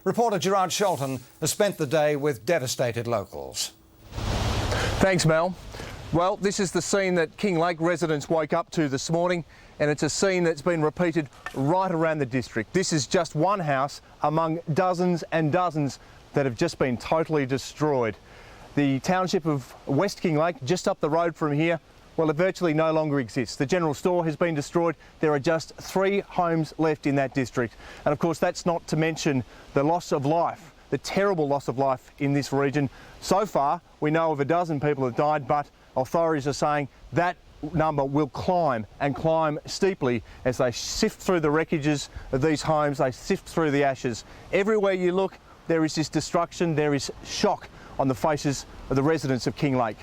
Reporter Gerard Scholten has spent the day with devastated locals. Thanks, Mel. Well, this is the scene that King Lake residents woke up to this morning, and it's a scene that's been repeated right around the district. This is just one house among dozens and dozens that have just been totally destroyed. The township of West King Lake, just up the road from here, well, it virtually no longer exists. The general store has been destroyed. There are just 3 homes left in that district. And of course, that's not to mention the loss of life, the terrible loss of life in this region. So far, we know of a dozen people have died, but authorities are saying that number will climb and climb steeply as they sift through the wreckages of these homes, they sift through the ashes. Everywhere you look, there is this destruction, there is shock on the faces of the residents of King Lake.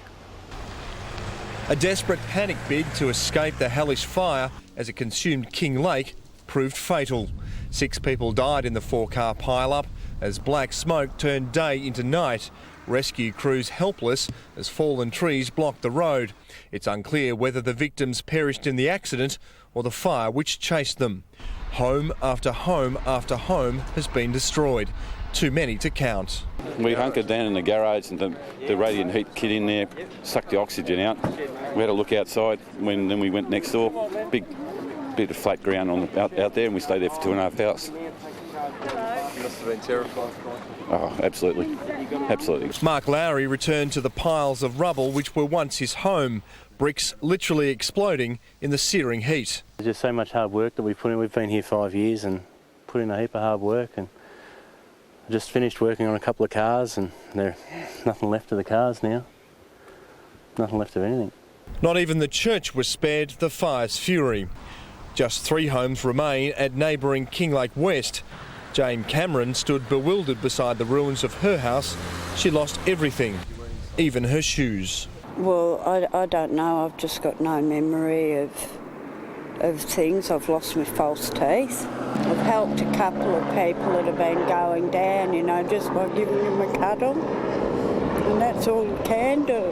A desperate panic bid to escape the hellish fire as it consumed King Lake proved fatal. 6 people died in the 4-car pile-up as black smoke turned day into night. Rescue crews helpless as fallen trees blocked the road. It's unclear whether the victims perished in the accident or the fire which chased them. Home after home after home has been destroyed. Too many to count. We hunkered down in the garage and the radiant heat kit in there sucked the oxygen out. We had a look outside then we went next door. Big bit of flat ground out there, and we stayed there for 2.5 hours. Must have been terrifying. Oh, absolutely. Absolutely. Mark Lowry returned to the piles of rubble which were once his home. Bricks literally exploding in the searing heat. There's just so much hard work that we put in. We've been here 5 years and put in a heap of hard work, and I just finished working on a couple of cars and there's nothing left of the cars now. Nothing left of anything. Not even the church was spared the fire's fury. Just 3 homes remain at neighbouring King Lake West. Jane Cameron stood bewildered beside the ruins of her house. She lost everything, even her shoes. Well, I don't know. I've just got no memory of things. I've lost my false teeth. I've helped a couple of people that have been going down, you know, just by giving them a cuddle. And that's all you can do.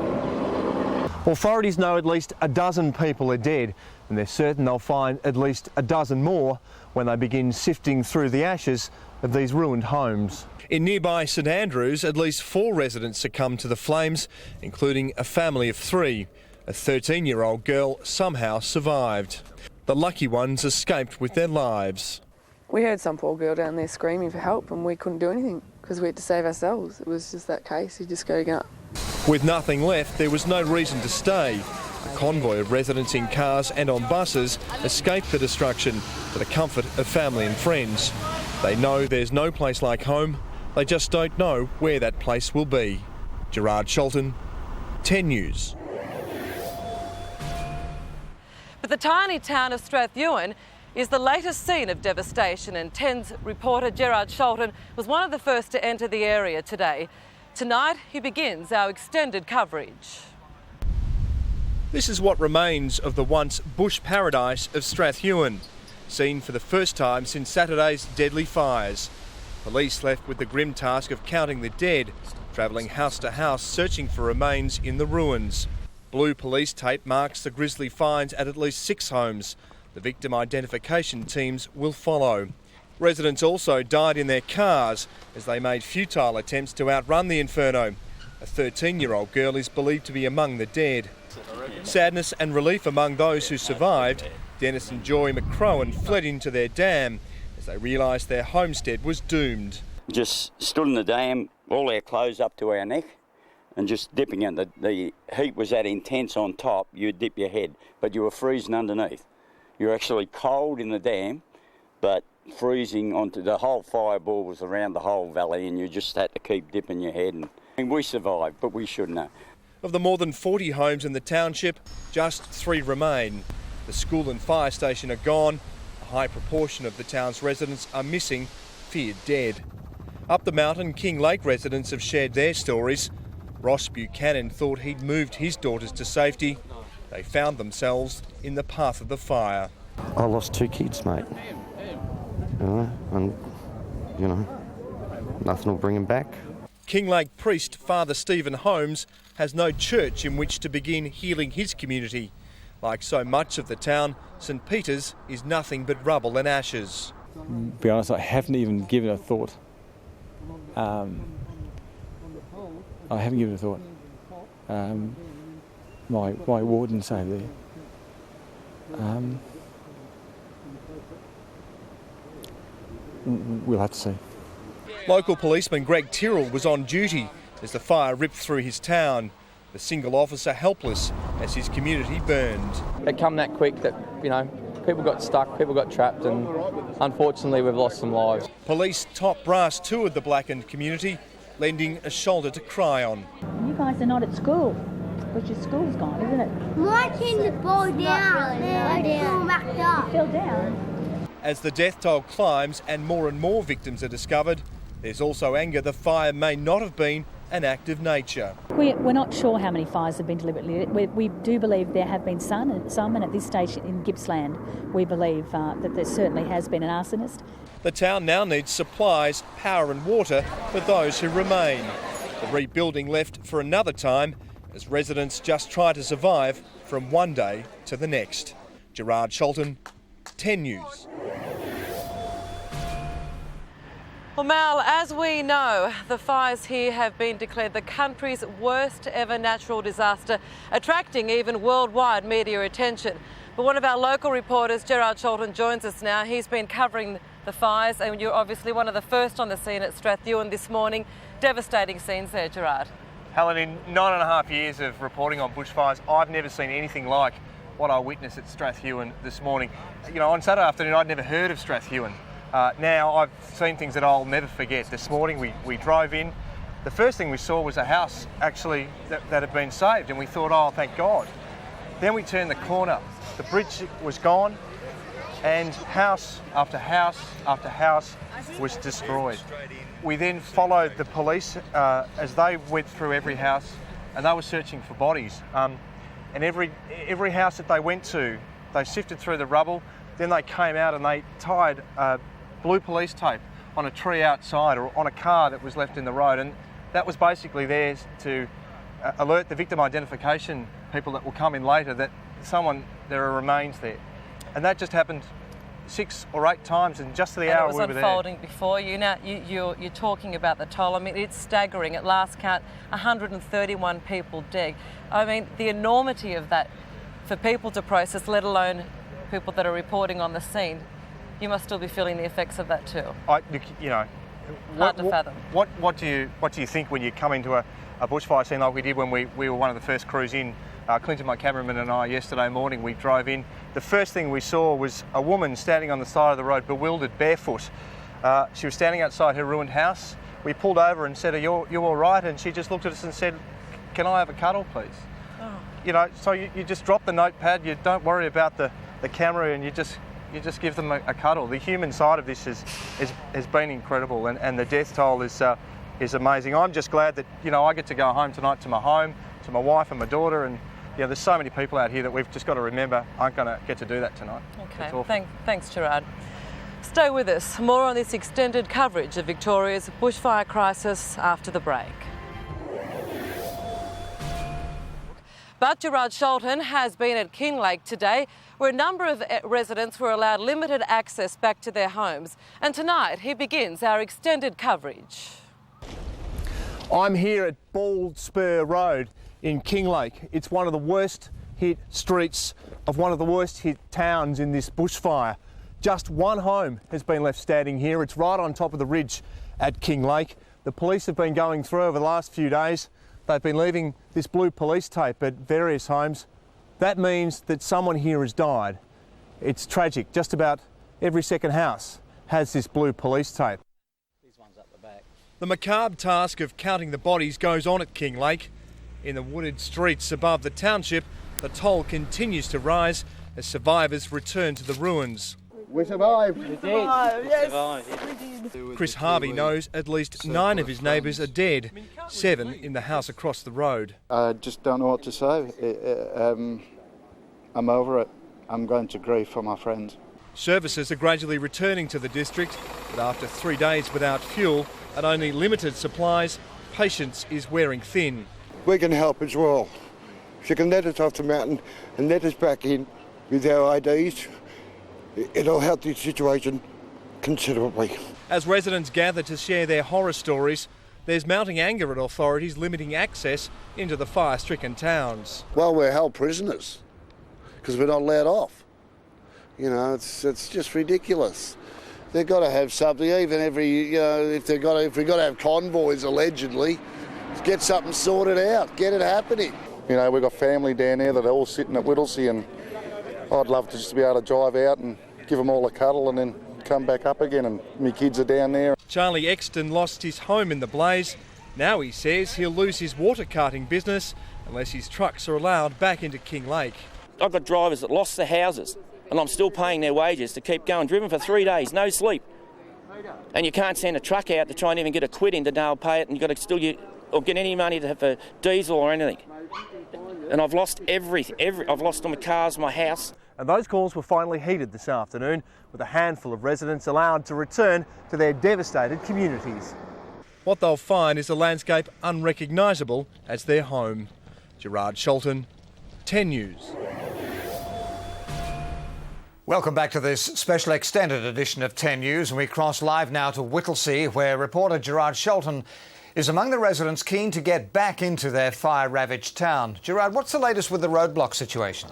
Authorities know at least a dozen people are dead, and they're certain they'll find at least a dozen more when they begin sifting through the ashes of these ruined homes. In nearby St Andrews, at least 4 residents succumbed to the flames, including a family of 3. A 13-year-old girl somehow survived. The lucky ones escaped with their lives. We heard some poor girl down there screaming for help, and we couldn't do anything because we had to save ourselves. It was just that case. You just got to go. With nothing left, there was no reason to stay. A convoy of residents in cars and on buses escaped the destruction for the comfort of family and friends. They know there's no place like home. They just don't know where that place will be. Gerard Scholten, 10 News. But the tiny town of Strathewen is the latest scene of devastation, and 10's reporter Gerard Scholten was one of the first to enter the area today. Tonight he begins our extended coverage. This is what remains of the once bush paradise of Strathewen, seen for the first time since Saturday's deadly fires. Police left with the grim task of counting the dead, travelling house to house searching for remains in the ruins. Blue police tape marks the grisly finds at least 6 homes. The victim identification teams will follow. Residents also died in their cars as they made futile attempts to outrun the inferno. A 13-year-old girl is believed to be among the dead. Sadness and relief among those who survived. Dennis and Joy McCrowan fled into their dam as they realised their homestead was doomed. Just stood in the dam, all our clothes up to our neck, and just dipping in. The heat was that intense on top, you'd dip your head, but you were freezing underneath. You're actually cold in the dam, but freezing onto the whole fireball was around the whole valley, and you just had to keep dipping your head. And we survived, but we shouldn't have. Of the more than 40 homes in the township, just 3 remain. The school and fire station are gone. A high proportion of the town's residents are missing, feared dead. Up the mountain, King Lake residents have shared their stories. Ross Buchanan thought he'd moved his daughters to safety. They found themselves in the path of the fire. I lost 2 kids, mate. And nothing will bring them back. King Lake priest Father Stephen Holmes has no church in which to begin healing his community. Like so much of the town, St Peter's is nothing but rubble and ashes. To be honest, I haven't even given a thought I haven't given it a thought. My warden's over there. We'll have to see. Local policeman Greg Tyrrell was on duty as the fire ripped through his town. The single officer helpless as his community burned. It come that quick that, people got stuck, people got trapped, and unfortunately we've lost some lives. Police top brass toured the blackened community, lending a shoulder to cry on. You guys are not at school, because your school's gone, isn't it? My team just fall down. You fell down. As the death toll climbs and more victims are discovered, there's also anger the fire may not have been an act of nature. We're not sure how many fires have been deliberately lit. We do believe there have been some, and at this stage in Gippsland we believe that there certainly has been an arsonist. The town now needs supplies, power and water for those who remain. The rebuilding left for another time as residents just try to survive from one day to the next. Gerard Scholten, 10 News. Well, Mal, as we know, the fires here have been declared the country's worst ever natural disaster, attracting even worldwide media attention. But one of our local reporters, Gerard Scholten, joins us now. He's been covering the fires, and you're obviously one of the first on the scene at Strathewen this morning. Devastating scenes there, Gerard. Helen, in 9.5 years of reporting on bushfires, I've never seen anything like what I witnessed at Strathewen this morning. On Saturday afternoon, I'd never heard of Strathewen. Now I've seen things that I'll never forget. This morning we drove in. The first thing we saw was a house actually that had been saved, and we thought, oh, thank God. Then we turned the corner. The bridge was gone, and house after house after house was destroyed. We then followed the police as they went through every house, and they were searching for bodies. And every house that they went to, they sifted through the rubble. Then they came out and they tied blue police tape on a tree outside or on a car that was left in the road, and that was basically there to alert the victim identification people that will come in later that there are remains there. And that just happened 6 or 8 times in just the hour we were there. It was unfolding before you. Now you're talking about the toll. I mean, it's staggering. At last count, 131 people dead. I mean, the enormity of that for people to process, let alone people that are reporting on the scene. You must still be feeling the effects of that too. Hard to fathom. What do you think when you come into a bushfire scene like we did when we were one of the first crews in? Clinton, my cameraman, and I yesterday morning, we drove in. The first thing we saw was a woman standing on the side of the road, bewildered, barefoot. She was standing outside her ruined house. We pulled over and said, "Are you all right?" And she just looked at us and said, "Can I have a cuddle, please?" Oh. So you just drop the notepad. You don't worry about the camera, and you just give them a cuddle. The human side of this has been incredible, and the death toll is amazing. I'm just glad that I get to go home tonight to my home, to my wife and my daughter, and there's so many people out here that we've just got to remember aren't going to get to do that tonight. Okay, thanks Gerard. Stay with us. More on this extended coverage of Victoria's bushfire crisis after the break. But Gerard Scholten has been at Kinglake today, where a number of residents were allowed limited access back to their homes. And tonight he begins our extended coverage. I'm here at Bald Spur Road in Kinglake. It's one of the worst hit streets of one of the worst hit towns in this bushfire. Just one home has been left standing here. It's right on top of the ridge at Kinglake. The police have been going through over the last few days. They've been leaving this blue police tape at various homes. That means that someone here has died. It's tragic. Just about every second house has this blue police tape. The macabre task of counting the bodies goes on at Kinglake. In the wooded streets above the township, the toll continues to rise as survivors return to the ruins. We survived. We survived. Yes. Chris Harvey knows at least 9 of his neighbours are dead, 7 in the house across the road. I just don't know what to say. I'm over it. I'm going to grieve for my friends. Services are gradually returning to the district, but after 3 days without fuel and only limited supplies, patience is wearing thin. We can help as well. If you can let us off the mountain and let us back in with our IDs, it'll help the situation considerably. As residents gather to share their horror stories, there's mounting anger at authorities limiting access into the fire-stricken towns. Well, we're held prisoners because we're not allowed off. You know, it's just ridiculous. They've got to have something, even if we've got to have convoys, allegedly, get something sorted out, get it happening. You know, we've got family down there that are all sitting at Whittlesea, and I'd love to just be able to drive out and give them all a cuddle and then come back up again, and my kids are down there. Charlie Exton lost his home in the blaze. Now he says he'll lose his water carting business unless his trucks are allowed back into King Lake. I've got drivers that lost their houses and I'm still paying their wages to keep going, driven for 3 days, no sleep. And you can't send a truck out to try and even get a quid in to now pay it, and you've got to still or get any money to have a diesel or anything. And I've lost everything. I've lost all my cars, my house. And those calls were finally heeded this afternoon, with a handful of residents allowed to return to their devastated communities. What they'll find is a landscape unrecognisable as their home. Gerard Scholten, 10 News. Welcome back to this special extended edition of 10 News, and we cross live now to Whittlesea, where reporter Gerard Scholten is among the residents keen to get back into their fire-ravaged town. Gerard, what's the latest with the roadblock situation?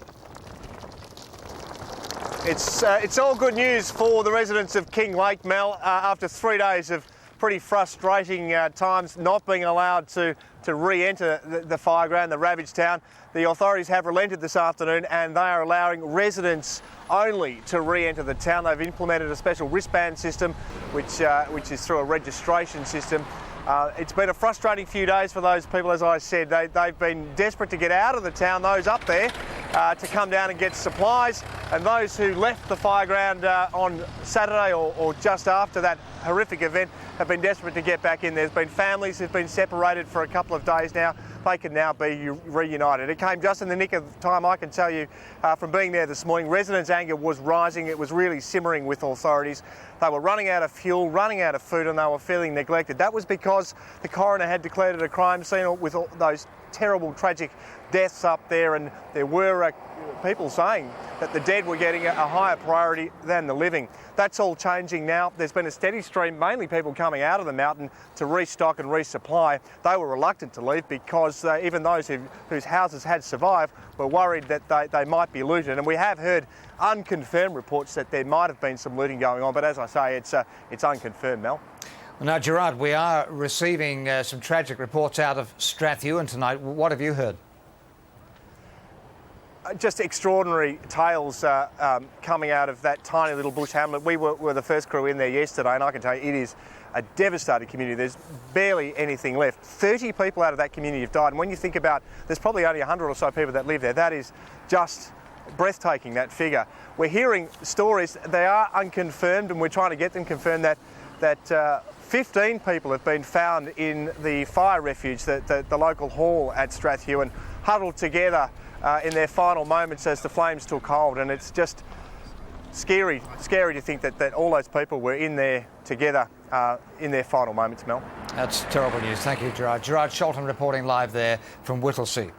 It's all good news for the residents of King Lake, Mel, after 3 days of pretty frustrating times not being allowed to re-enter the fireground, the ravaged town. The authorities have relented this afternoon and they are allowing residents only to re-enter the town. They've implemented a special wristband system which is through a registration system. It's been a frustrating few days for those people, as I said. They've been desperate to get out of the town, those up there, to come down and get supplies, and those who left the fireground on Saturday or just after that horrific event have been desperate to get back in. There's been families who've been separated for a couple of days now. They can now be reunited. It came just in the nick of time, I can tell you, from being there this morning. Residents' anger was rising. It was really simmering with authorities. They were running out of fuel, running out of food, and they were feeling neglected. That was because the coroner had declared it a crime scene with all those terrible, tragic deaths up there, and there were people saying that the dead were getting a higher priority than the living. That's all changing now. There's been a steady stream, mainly people coming out of the mountain to restock and resupply. They were reluctant to leave because even those whose houses had survived were worried that they might be looted. And we have heard unconfirmed reports that there might have been some looting going on, but as I say, it's unconfirmed, Mel. Now, Gerard, we are receiving some tragic reports out of Strathewen tonight. What have you heard? Just extraordinary tales coming out of that tiny little bush hamlet. We were the first crew in there yesterday, and I can tell you it is a devastated community. There's barely anything left. 30 people out of that community have died, and when you think about there's probably only 100 or so people that live there, that is just breathtaking, that figure. We're hearing stories, they are unconfirmed, and we're trying to get them confirmed, that 15 people have been found in the fire refuge, the local hall at Strathewen, huddled together in their final moments as the flames took hold, and it's just scary to think that all those people were in there together in their final moments, Mel. That's terrible news. Thank you, Gerard. Gerard Scholten reporting live there from Whittlesea.